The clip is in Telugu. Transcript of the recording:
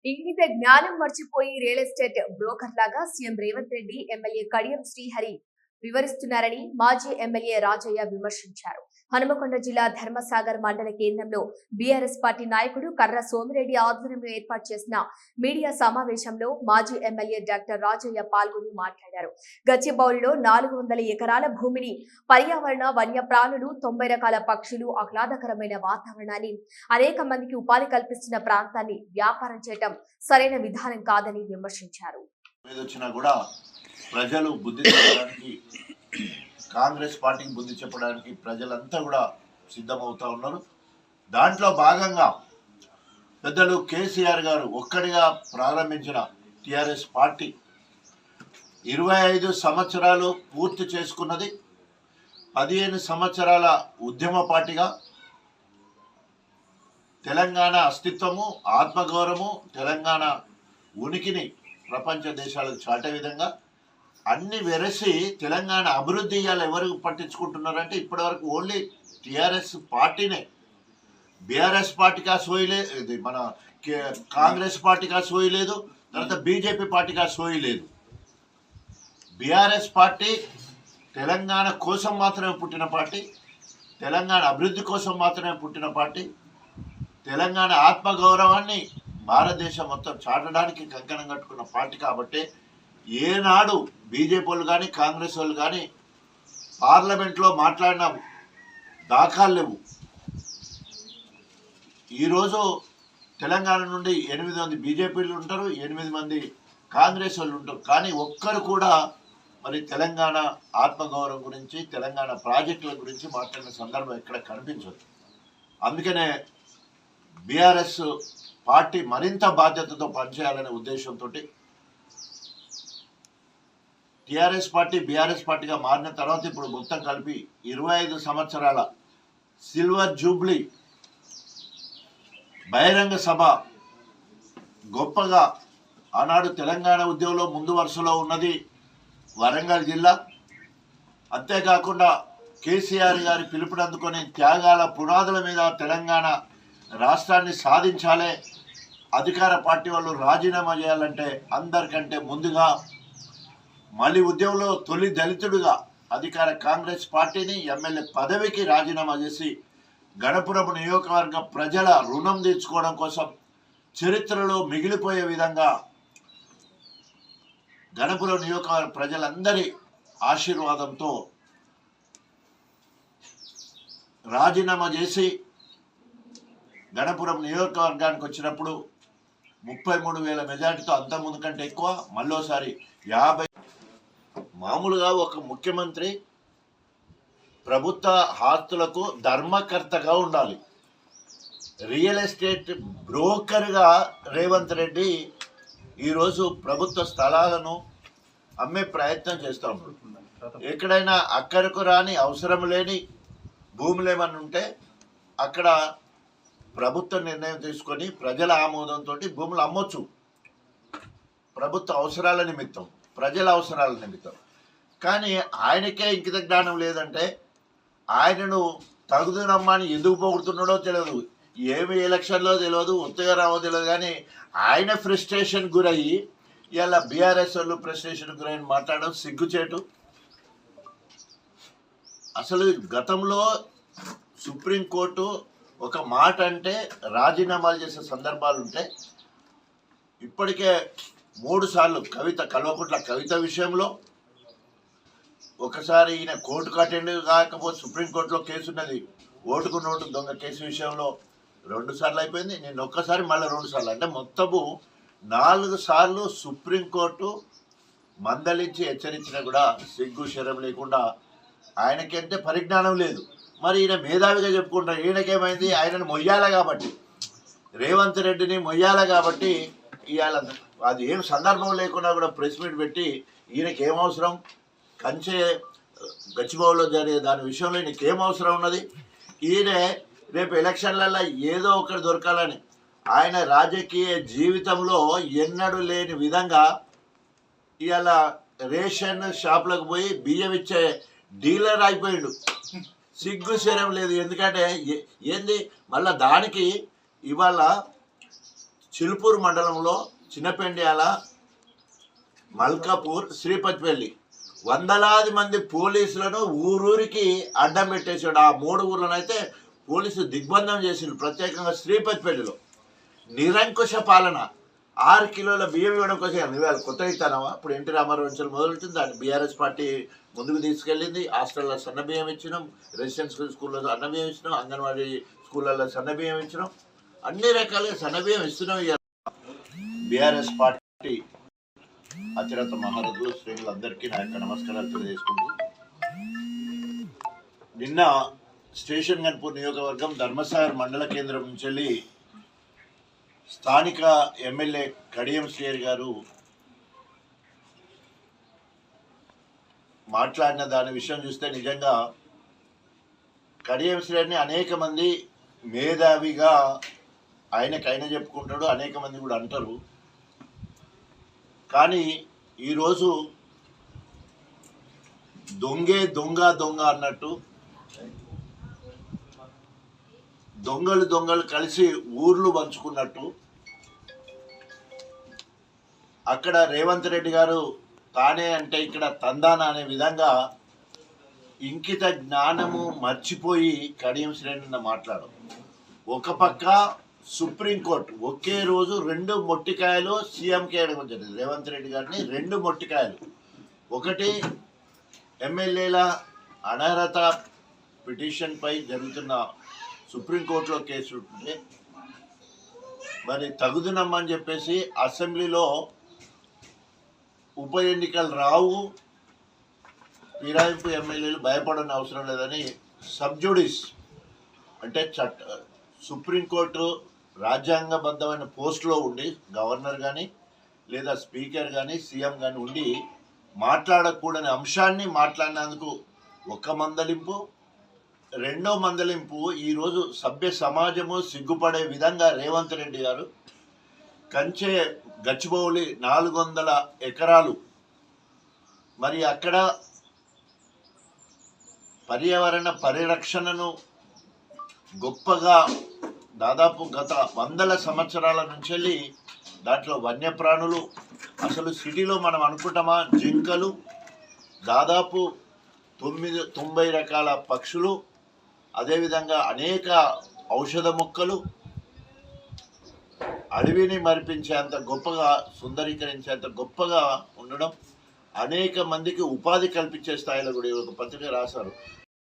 ఇంగిత జ్ఞానం మర్చిపోయి రియల్ ఎస్టేట్ బ్రోకర్ లాగా సీఎం రేవంత్ రెడ్డి ఎమ్మెల్యే కడియం శ్రీహరి వివరిస్తున్నారని మాజీ ఎమ్మెల్యే రాజయ్య విమర్శించారు. హనుమకొండ జిల్లా ధర్మసాగర్ మండల కేంద్రంలో బీఆర్ఎస్ పార్టీ నాయకుడు కర్ర సోమిరెడ్డి ఆధ్వర్యంలో ఏర్పాటు చేసిన మీడియా సమావేశంలో మాజీ ఎమ్మెల్యే డాక్టర్ రాజయ్య పాల్గొని మాట్లాడారు. గచ్చిబౌలిలో 400 ఎకరాల భూమిని పర్యావరణ వన్యప్రాణులు 90 రకాల పక్షులు ఆహ్లాదకరమైన వాతావరణాన్ని అనేక మందికి ఉపాధి కల్పిస్తున్న ప్రాంతాన్ని వ్యాపారం చేయటం సరైన విధానం కాదని విమర్శించారు. ప్రజలు బుద్ధి చెప్పడానికి కాంగ్రెస్ పార్టీకి బుద్ధి చెప్పడానికి ప్రజలంతా కూడా సిద్ధమవుతా ఉన్నారు. దాంట్లో భాగంగా పెద్దలు కేసీఆర్ గారు ఒక్కడిగా ప్రారంభించిన టిఆర్ఎస్ పార్టీ 25 సంవత్సరాలు పూర్తి చేసుకున్నది. 15 సంవత్సరాల ఉద్యమ పార్టీగా తెలంగాణ అస్తిత్వము, ఆత్మగౌరవము, తెలంగాణ ఉనికిని ప్రపంచ దేశాలకు చాటే విధంగా అన్ని వెరసి తెలంగాణ అభివృద్ధి ఇవ్వాలి. ఎవరు పట్టించుకుంటున్నారంటే ఇప్పటివరకు ఓన్లీ టిఆర్ఎస్ పార్టీనే. బీఆర్ఎస్ పార్టీకి ఆ సోయి లేదు, మన కాంగ్రెస్ పార్టీకి ఆ సోయి లేదు, తర్వాత బీజేపీ పార్టీకి ఆ సోయి లేదు. బీఆర్ఎస్ పార్టీ తెలంగాణ కోసం మాత్రమే పుట్టిన పార్టీ, తెలంగాణ అభివృద్ధి కోసం మాత్రమే పుట్టిన పార్టీ, తెలంగాణ ఆత్మగౌరవాన్ని భారతదేశం మొత్తం చాటడానికి కంకణం కట్టుకున్న పార్టీ. కాబట్టి ఏనాడు బీజేపీ వాళ్ళు కానీ కాంగ్రెస్ వాళ్ళు కానీ పార్లమెంట్లో మాట్లాడిన దాఖలు లేవు. ఈరోజు తెలంగాణ నుండి 8 మంది బీజేపీలు ఉంటారు, 8 మంది కాంగ్రెస్ వాళ్ళు ఉంటారు. కానీ ఒక్కరు కూడా మరి తెలంగాణ ఆత్మగౌరవం గురించి, తెలంగాణ ప్రాజెక్టుల గురించి మాట్లాడిన సందర్భం ఎక్కడ కనిపించదు. అందుకనే బీఆర్ఎస్ పార్టీ మరింత బాధ్యతతో పనిచేయాలనే ఉద్దేశంతో టిఆర్ఎస్ పార్టీ బీఆర్ఎస్ పార్టీగా మారిన తర్వాత ఇప్పుడు మొత్తం కలిపి 25 సంవత్సరాల సిల్వర్ జూబ్లీ బహిరంగ సభ గొప్పగా ఆనాడు తెలంగాణ ఉద్యమంలో ముందు వరుసలో ఉన్నది వరంగల్ జిల్లా. అంతేకాకుండా కేసీఆర్ గారి పిలుపునందుకొని త్యాగాల పునాదుల మీద తెలంగాణ రాష్ట్రాన్ని సాధించాలి, అధికార పార్టీ వాళ్ళు రాజీనామా చేయాలంటే అందరికంటే ముందుగా మళ్ళీ ఉద్యమంలో తొలి దళితుడుగా అధికార కాంగ్రెస్ పార్టీని ఎమ్మెల్యే పదవికి రాజీనామా చేసి గణపురం నియోజకవర్గ ప్రజల రుణం తీర్చుకోవడం కోసం చరిత్రలో మిగిలిపోయే విధంగా గణపురం నియోజకవర్గ ప్రజలందరి ఆశీర్వాదంతో రాజీనామా చేసి గణపురం నియోజకవర్గానికి వచ్చినప్పుడు 33,000 మెజార్టీతో అంతకుముందు కంటే ఎక్కువ, మళ్ళోసారి 50. మామూలుగా ఒక ముఖ్యమంత్రి ప్రభుత్వ ఆస్తులకు ధర్మకర్తగా ఉండాలి. రియల్ ఎస్టేట్ బ్రోకర్గా రేవంత్ రెడ్డి ఈరోజు ప్రభుత్వ స్థలాలను అమ్మే ప్రయత్నం చేస్తూ ఉంటాడు. ఎక్కడైనా అక్కడకు రాని అవసరం లేని భూములు ఏమన్నా ఉంటే అక్కడ ప్రభుత్వ నిర్ణయం తీసుకొని ప్రజల ఆమోదంతో భూములు అమ్మొచ్చు. ప్రభుత్వ అవసరాల నిమిత్తం, ప్రజల అవసరాల నిమిత్తం. కానీ ఆయనకే ఇంకిత జ్ఞానం లేదంటే ఆయనను తగుదునమ్మని ఎందుకు పోగొడుతున్నాడో తెలియదు, ఏమి ఎలక్షన్లో తెలియదు, ఉత్తగా రావో తెలియదు. కానీ ఆయన ఫ్రస్ట్రేషన్ గురయ్యి ఇలా బీఆర్ఎస్ వాళ్ళు ఫ్రస్ట్రేషన్ గురయ్యి మాట్లాడడం సిగ్గుచేటు. అసలు గతంలో సుప్రీంకోర్టు ఒక మాట అంటే రాజీనామాలు చేసే సందర్భాలు ఉంటాయి. ఇప్పటికే 3 సార్లు కల్వకుంట్ల కవిత విషయంలో, ఒకసారి ఈయన కోర్టుకు అటెండ్ కాకపోతే సుప్రీంకోర్టులో కేసు ఉన్నది, ఓటుకు నోటు దొంగ కేసు విషయంలో 2 సార్లు అయిపోయింది. నేను ఒక్కసారి మళ్ళీ 2 సార్లు, అంటే మొత్తము 4 సార్లు సుప్రీంకోర్టు మందలించి హెచ్చరించినా కూడా సిగ్గు శరం లేకుండా ఆయనకంటే పరిజ్ఞానం లేదు. మరి ఈయన మేధావిగా చెప్పుకుంటారు. ఈయనకేమైంది, ఆయనను మొయ్యాల కాబట్టి, రేవంత్ రెడ్డిని మొయ్యాల కాబట్టి ఇవాళ అది ఏం సందర్భం లేకుండా కూడా ప్రెస్ మీట్ పెట్టి ఈయనకేం అవసరం, కంచె గచ్చిబౌలిలో జరిగే దాని విషయంలో ఈయనకేం అవసరం ఉన్నది. ఈయన రేపు ఎలక్షన్లలో ఏదో ఒకటి దొరకాలని ఆయన రాజకీయ జీవితంలో ఎన్నడూ లేని విధంగా ఇవాళ రేషన్ షాపులకు పోయి బియ్యం ఇచ్చే డీలర్ అయిపోయాడు. సిగ్గు శరం లేదు. ఎందుకంటే ఏంది మళ్ళీ దానికి ఇవాళ చిలుపూరు మండలంలో చిన్నపెండ్యాల, మల్కాపూర్, శ్రీపతిపల్లి వందలాది మంది పోలీసులను ఊరూరికి అడ్డం పెట్టేసాడు. ఆ 3 ఊర్లనైతే పోలీసులు దిగ్బంధం చేసిండు. ప్రత్యేకంగా శ్రీపతిపల్లిలో నిరంకుశ పాలన. 6 కిలోల బియ్యం ఇవ్వడం కోసం ఇవాళ కొత్త ఇస్తానవా? ఇప్పుడు ఎన్టీ రామారావు నుంచి మొదలుతుంది. దాన్ని బీఆర్ఎస్ పార్టీ ముందుకు తీసుకెళ్ళింది. హాస్టల్లో సన్న బియ్యం ఇచ్చినాం, రెసిడెన్షియల్ స్కూల్లో సన్న బియ్యం ఇచ్చినాం, అంగన్వాడీ స్కూళ్ళల్లో సన్న బియ్యం ఇచ్చినాం, అన్ని రకాలుగా సన్న బియ్యం ఇస్తున్నాం. బీఆర్ఎస్ పార్టీ అతిరథ మహారథులు శ్రేణులందరికీ నా యొక్క నమస్కారాలు తెలియజేసుకుంటూ, నిన్న స్టేషన్ గన్పూర్ నియోజకవర్గం ధర్మసాగర్ మండల కేంద్రం నుంచి వెళ్ళి స్థానిక ఎమ్మెల్యే కడియం శ్రీహరి గారు మాట్లాడిన దాని విషయం చూస్తే నిజంగా కడియం శ్రీహరిని అనేక మంది మేధావిగా ఆయనకైనా చెప్పుకుంటాడు, అనేక మంది కూడా అంటారు. కానీ ఈరోజు దొంగే దొంగ దొంగ అన్నట్టు దొంగలు కలిసి ఊర్లు పంచుకున్నట్టు అక్కడ రేవంత్ రెడ్డి గారు తానే అంటే ఇక్కడ తందానా అనే విధంగా ఇంకిత జ్ఞానము మర్చిపోయి కడియం శ్రేణి మాట్లాడు. ఒక పక్క సుప్రీంకోర్టు ఒకే రోజు 2 మొట్టికాయలు సీఎంకి వేయడం జరిగింది. రేవంత్ రెడ్డి గారిని 2 మొట్టికాయలు. ఒకటి ఎమ్మెల్యేల అనర్హత పిటిషన్పై జరుగుతున్న సుప్రీంకోర్టులో కేసు ఉంటే మరి తగుదునమ్మని చెప్పేసి అసెంబ్లీలో ఉప ఎన్నికలు రావు, ఫిరాయింపు ఎమ్మెల్యేలు భయపడని అవసరం లేదని సబ్జుడిస్ అంటే సుప్రీంకోర్టు రాజ్యాంగబద్ధమైన పోస్టులో ఉండి గవర్నర్ కానీ లేదా స్పీకర్ కానీ సీఎం కానీ ఉండి మాట్లాడకూడని అంశాన్ని మాట్లాడినందుకు ఒక మందలింపు. రెండో మందలింపు ఈరోజు సభ్య సమాజము సిగ్గుపడే విధంగా రేవంత్ రెడ్డి గారు కంచె గచ్చిబౌలి 400 ఎకరాలు మరి అక్కడ పర్యావరణ పరిరక్షణను గొప్పగా దాదాపు గత 100 సంవత్సరాల నుంచి వెళ్ళి దాంట్లో వన్యప్రాణులు అసలు సిటీలో మనం అనుకుంటామా, జింకలు, దాదాపు 90 రకాల పక్షులు, అదేవిధంగా అనేక ఔషధ మొక్కలు అడవిని మరిపించేంత గొప్పగా, సుందరీకరించేంత గొప్పగా ఉండడం, అనేక మందికి ఉపాధి కల్పించే స్థాయిలో కూడా ఒక పత్రిక రాశారు.